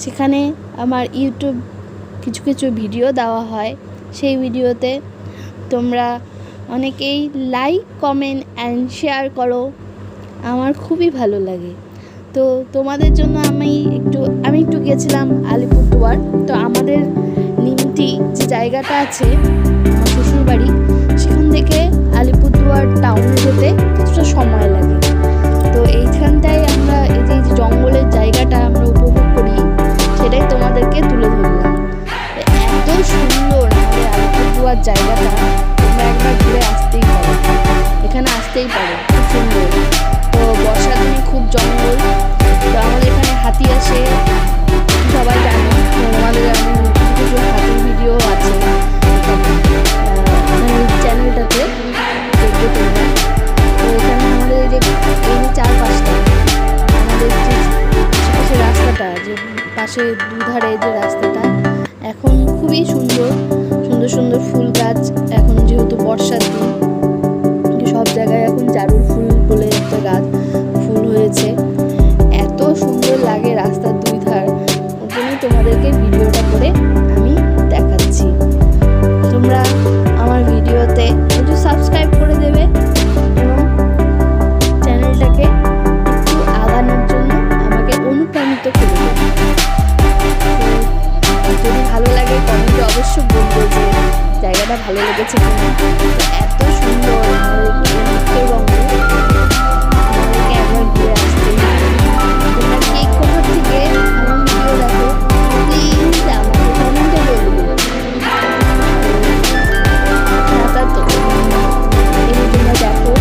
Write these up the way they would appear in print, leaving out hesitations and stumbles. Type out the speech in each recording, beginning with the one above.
সেখানে আমার ইউটিউব কিছু কিছু ভিডিও দেওয়া হয়। সেই ভিডিওতে তোমরা অনেকেই লাইক, কমেন্ট অ্যান্ড শেয়ার করো, আমার খুবই ভালো লাগে। তো তোমাদের জন্য আমি একটু গেছিলাম আলিপুরদুয়ার। তো আমাদের নিমতি যে জায়গাটা আছে আমার শ্বশুরবাড়ি, সেখান থেকে আলিপুরদুয়ার টাউনে যেতে কিছুটা সময় লাগে। তো এইখানটায় আমরা এই যে জঙ্গলের জায়গাটা আমরা উপভোগ করি, সেটাই তোমাদেরকে তুলে ধরলাম। এত সুন্দর আমাদের আলিপুরদুয়ার জায়গাটা, তোমরা একবার ঘুরে আসতেই পারো, এখানে আসতেই পারো, খুব সুন্দর। তো বর্ষার দিনে খুব জঙ্গল, তো আমাদের এখানে হাতি আসে, সবাই জানো। আমাদের কিছু হাতির ভিডিও আছে চ্যানেলটাতে, দেখবে তোমরা। তো এখানে আমাদের এই যে চারপাশটা, আমাদের যে আশেপাশে রাস্তাটা, যে পাশে দুধারে যে রাস্তাটা, এখন খুবই সুন্দর সুন্দর সুন্দর ফুল গাছ। এখন যেহেতু বর্ষার দিন, সব জায়গায় এখন জারুল ফুল বলে একটা গাছ ফুল হয়েছে। এত সুন্দর লাগে রাস্তার দুই ধার, ওর জন্যই তোমাদেরকে ভিডিওটা করে আমি দেখাচ্ছি। তোমরা আমার ভিডিওতে একটু সাবস্ক্রাইব করে দেবে এবং চ্যানেলটাকে একটু আগানোর জন্য আমাকে অনুপ্রাণিত করে দেবে। যদি ভালো লাগে কমেন্টে অবশ্যই বলবো যে জায়গাটা ভালো লেগেছে কিনা। এত সুন্দর উত্তরবঙ্গ, আমাদেরকে একবার ঘুরে আসতে। তোমরা কে কোথা থেকে আমার ভিডিও দেখো, প্লিজ আমাকে কমেন্টে বলবে। তো এই তোমরা দেখো,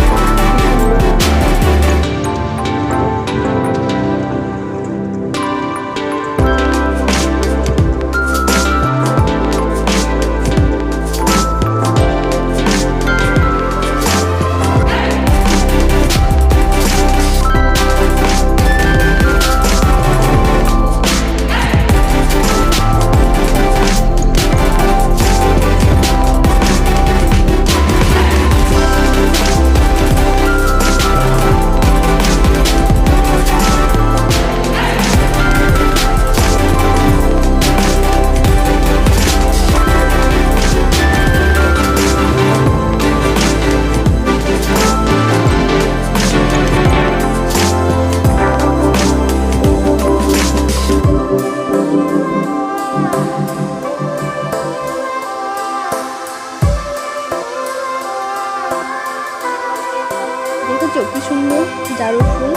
দেখেছো কি সুন্দর জারুল ফুল,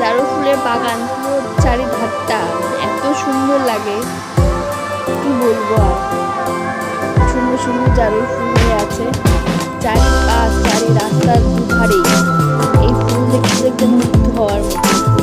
জারুল ফুলের বাগান পুরো চারিধারটা এত সুন্দর লাগে, কি বলবো আর। সুন্দর সুন্দর জারুল ফুল হয়ে আছে চারি রাস্তার দুধারে। এই ফুল দেখতে দেখতে মুগ্ধ হওয়ার মতো।